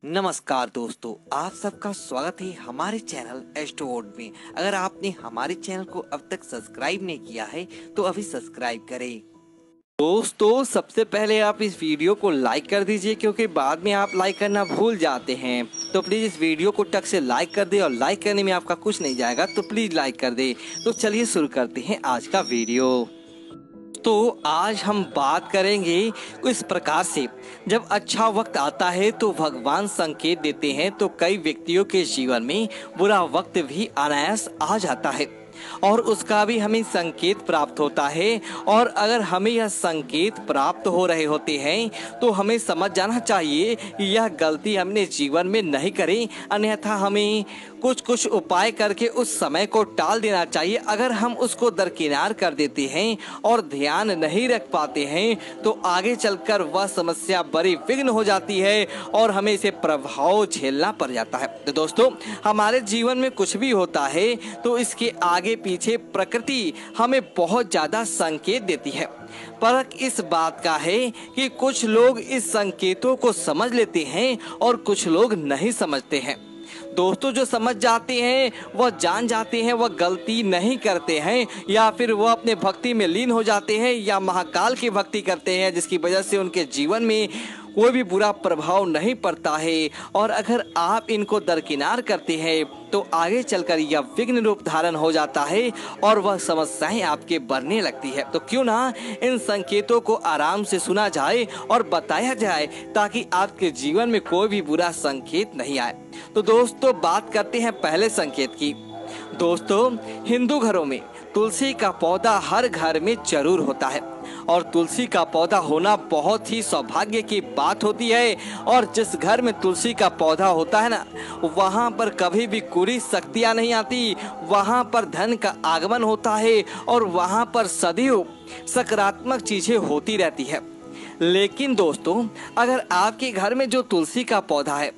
नमस्कार दोस्तों, आप सबका स्वागत है हमारे चैनल एस्ट्रोवर्ल्ड में। अगर आपने हमारे चैनल को अब तक सब्सक्राइब नहीं किया है तो अभी सब्सक्राइब करें। दोस्तों, सबसे पहले आप इस वीडियो को लाइक कर दीजिए, क्योंकि बाद में आप लाइक करना भूल जाते हैं। तो प्लीज़ इस वीडियो को टक से लाइक कर दे, और लाइक करने में आपका कुछ नहीं जाएगा, तो प्लीज़ लाइक कर दे। तो चलिए शुरू करते हैं आज का वीडियो। तो आज हम बात करेंगे इस प्रकार से, जब अच्छा वक्त आता है तो भगवान संकेत देते हैं, तो कई व्यक्तियों के जीवन में बुरा वक्त भी अनायास आ जाता है और उसका भी हमें संकेत प्राप्त होता है। और अगर हमें यह संकेत प्राप्त हो रहे होते हैं तो हमें समझ जाना चाहिए कि यह गलती हमने जीवन में नहीं करी, अन्यथा हमें कुछ उपाय करके उस समय को टाल देना चाहिए। अगर हम उसको दरकिनार कर देते हैं और ध्यान नहीं रख पाते हैं तो आगे चलकर वह समस्या बड़ी विघ्न हो जाती है और हमें इसे प्रभाव झेलना पड़ जाता है। तो दोस्तों, हमारे जीवन में कुछ भी होता है तो इसके आगे पीछे प्रकृति हमें बहुत ज्यादा संकेत देती है। फर्क इस बात का है कि कुछ लोग इस संकेतों को समझ लेते हैं और कुछ लोग नहीं समझते हैं। दोस्तों, जो समझ जाते हैं वह जान जाते हैं, वह गलती नहीं करते हैं, या फिर वह अपने भक्ति में लीन हो जाते हैं या महाकाल की भक्ति करते हैं, जिसकी वजह से उनके जीवन में कोई भी बुरा प्रभाव नहीं पड़ता है। और अगर आप इनको दरकिनार करते हैं तो आगे चलकर यह विघ्न रूप धारण हो जाता है और वह समस्याएं आपके बढ़ने लगती है। तो क्यों ना इन संकेतों को आराम से सुना जाए और बताया जाए, ताकि आपके जीवन में कोई भी बुरा संकेत नहीं आए। तो दोस्तों, बात करते हैं पहले संकेत की। दोस्तों, हिंदू घरों में तुलसी का पौधा हर घर में जरूर होता है और तुलसी का पौधा होना बहुत ही सौभाग्य की बात होती है। और जिस घर में तुलसी का पौधा होता है ना, वहाँ पर कभी भी बुरी शक्तियाँ नहीं आती, वहाँ पर धन का आगमन होता है और वहाँ पर सदैव सकारात्मक चीजें होती रहती है। लेकिन दोस्तों, अगर आपके घर में जो तुलसी का पौधा है,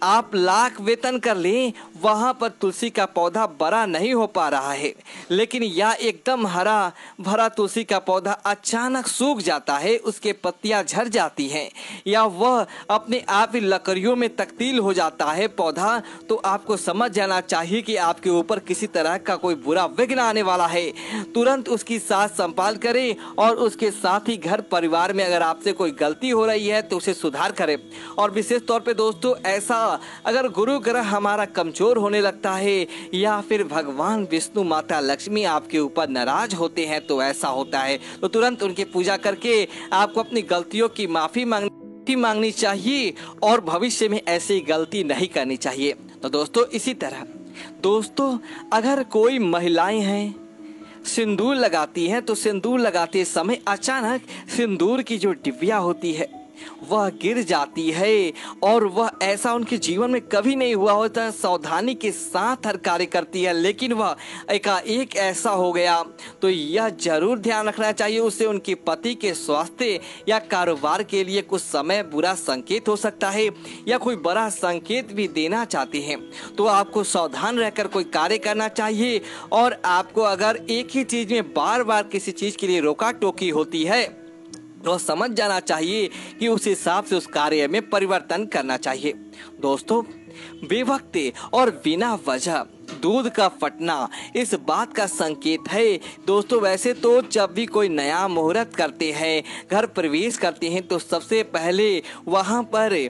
आप लाख वेतन कर लें, वहाँ पर तुलसी का पौधा बड़ा नहीं हो पा रहा है, लेकिन यह एकदम हरा भरा तुलसी का पौधा अचानक सूख जाता है, उसके पत्तियां झड़ जाती हैं, या वह अपने आप ही लकड़ियों में तब्दील हो जाता है पौधा, तो आपको समझ जाना चाहिए कि आपके ऊपर किसी तरह का कोई बुरा विघ्न आने वाला है। तुरंत उसकी साथ संभाल करें और उसके साथ ही घर परिवार में अगर आपसे कोई गलती हो रही है तो उसे सुधार करें। और विशेष तौर पे दोस्तों, ऐसा अगर गुरु ग्रह हमारा कमजोर होने लगता है या फिर भगवान विष्णु माता लक्ष्मी आपके ऊपर नाराज होते हैं तो ऐसा होता है, तो तुरंत उनकी पूजा करके आपको अपनी गलतियों की माफी मांगनी चाहिए और भविष्य में ऐसी गलती नहीं करनी चाहिए। तो दोस्तों, इसी तरह दोस्तों, अगर कोई महिलाएं हैं सिंदूर लगाती हैं, तो सिंदूर लगाते समय अचानक सिंदूर की जो डिबिया होती है वह गिर जाती है, और वह ऐसा उनके जीवन में कभी नहीं हुआ होता। सावधानी के साथ हर कार्य करती है, लेकिन वह एकाएक ऐसा हो गया, तो यह जरूर ध्यान रखना चाहिए। उससे उनके पति के स्वास्थ्य या कारोबार के लिए कुछ समय बुरा संकेत हो सकता है, या कोई बड़ा संकेत भी देना चाहते हैं। तो आपको सावधान रहकर कोई कार्य करना चाहिए। और आपको अगर एक ही चीज में बार बार किसी चीज के लिए रोका टोकी होती है तो समझ जाना चाहिए कि उस हिसाब से उस कार्य में परिवर्तन करना चाहिए। दोस्तों, बेवक्ती और बिना वजह दूध का फटना इस बात का संकेत है। दोस्तों, वैसे तो जब भी कोई नया मुहूर्त करते हैं, घर प्रवेश करते हैं, तो सबसे पहले वहां पर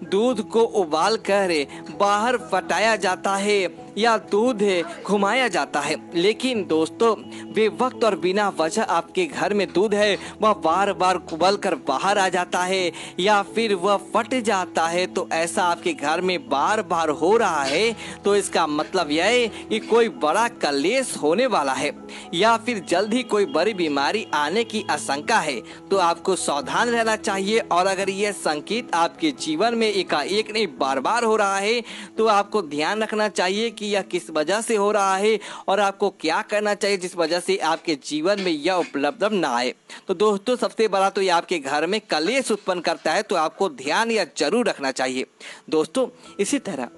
दूध को उबाल कर बाहर फटाया जाता है या दूध घुमाया जाता है। लेकिन दोस्तों, बेवक्त और बिना वजह आपके घर में दूध है वह बार बार उबल कर बाहर आ जाता है या फिर वह फट जाता है, तो ऐसा आपके घर में बार बार हो रहा है, तो इसका मतलब यह है कि कोई बड़ा कलेश होने वाला है या फिर जल्द ही कोई बड़ी बीमारी आने की आशंका है। तो आपको सावधान रहना चाहिए। और अगर यह संकेत आपके जीवन में एकाएक नहीं बार बार हो रहा है, तो आपको ध्यान रखना चाहिए कि यह किस वजह से हो रहा है और आपको क्या करना चाहिए जिस वजह से आपके जीवन में यह उपलब्ध ना आए। तो दोस्तों, सबसे बड़ा तो यह आपके घर में कलेश उत्पन्न करता है, तो आपको ध्यान यह जरूर रखना चाहिए। दोस्तों, इसी तरह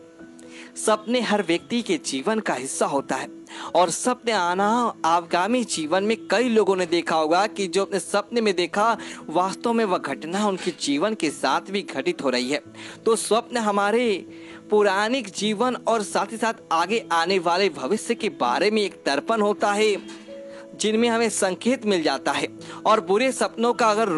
सपने हर व्यक्ति के जीवन का हिस्सा होता है और सपने आना आगामी जीवन में कई लोगों ने देखा होगा कि जो अपने सपने में देखा वास्तव में वह घटना उनके जीवन के साथ भी घटित हो रही है। तो स्वप्न हमारे पौराणिक जीवन और साथ ही साथ आगे आने वाले भविष्य के बारे में एक दर्पण होता है जिनमें हमें संकेत मिल जाता है। और बुरे सपनों का अगर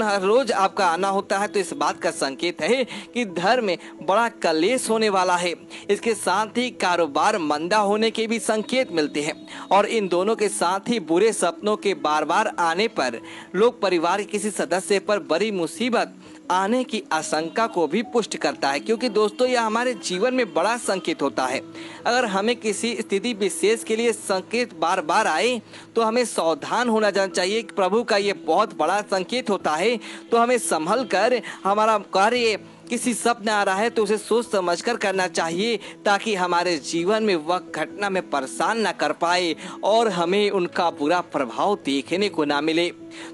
हर रोज आपका आना होता है तो इस बात का संकेत है कि घर में बड़ा कलेश होने वाला है। इसके साथ ही कारोबार मंदा होने के भी संकेत मिलते हैं। और इन दोनों के साथ ही बुरे सपनों के बार बार आने पर लोग परिवार के किसी सदस्य पर बड़ी मुसीबत आने की आशंका को भी पुष्ट करता है, क्योंकि दोस्तों यह हमारे जीवन में बड़ा संकेत होता है। अगर हमें किसी स्थिति विशेष के लिए संकेत बार बार आए तो हमें सावधान होना जाना चाहिए कि प्रभु का ये बहुत बड़ा संकेत होता है। तो हमें संभल कर हमारा कार्य किसी सपना आ रहा है तो उसे सोच समझकर करना चाहिए, ताकि हमारे जीवन में वह घटना में परेशान ना कर पाए और हमें उनका बुरा प्रभाव देखने को ना मिले।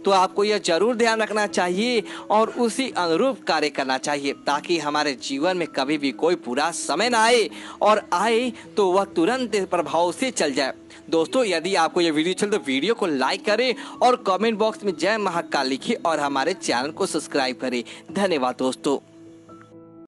तो आपको यह जरूर ध्यान रखना चाहिए और उसी अनुरूप कार्य करना चाहिए, ताकि हमारे जीवन में कभी भी कोई बुरा समय ना आए और आए तो वह तुरंत प्रभाव से चल जाए। दोस्तों यदि आपको यह वीडियो चले तो वीडियो को लाइक करें और कमेंट बॉक्स में जय महाकाल लिखिए और हमारे चैनल को सब्सक्राइब करें। धन्यवाद दोस्तों।